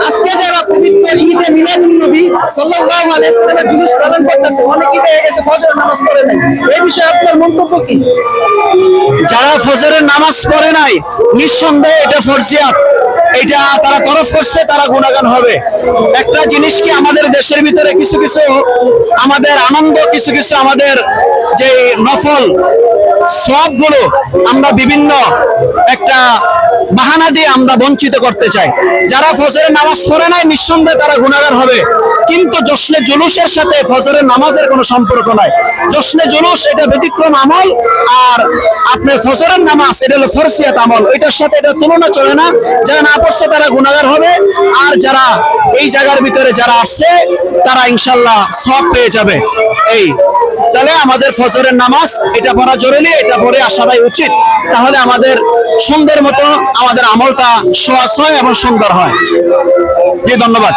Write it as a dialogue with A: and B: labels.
A: আজকে যারা পবিত্র ঈদে মিলাদুন্নবী সাল্লাল্লাহু আলাইহি ওয়াসাল্লামের জুলুস পালন করতেছে, অনেকেই দেখা গেছে ফজরের নামাজ পড়ে নাই। এই বিষয়ে আপনার মন্তব্য কি?
B: যারা ফজরের নামাজ পড়ে নাই, নিঃসন্দেহে এটা ফরজিয়াত, এটা তারা তরফ করছে, তারা গুনাহগার হবে। একটা জিনিস কি, আমাদের দেশের ভিতরে কিছু কিছু আমাদের আনন্দ, কিছু কিছু আমাদের যে নফল সবগুলো আমরা বিভিন্ন একটা বাহানা দিয়ে আমরা বঞ্চিত করতে চাই। যারা ফজরের নামাজ পড়ে নাই, নিঃসন্দেহে তারা গুনাহগার হবে। কিন্তু জশ্নে জুলুসের সাথে ফজরের নামাজের কোনো সম্পর্ক নাই। জশ্নে জুলুস এটা ব্যতিক্রম আমল, আর আপনার ফজরের নামাজ এটা হলো ফরজিয়াত আমল, এটার সাথে এটা তুলনা চলে না। যারা না পড়ছে তারা গুনাহগার হবে, আর যারা এই জায়গার ভিতরে যারা আসছে তারা ইনশাআল্লাহ সব পেয়ে যাবে। এই তাহলে আমাদের ফজরের নামাজ এটা পড়া জরুরি, এটা পড়ে আসাটাই উচিত। তাহলে আমাদের সুন্দর মতো আমাদের আমলটা সহজ হয় এবং সুন্দর হয়। জি, ধন্যবাদ।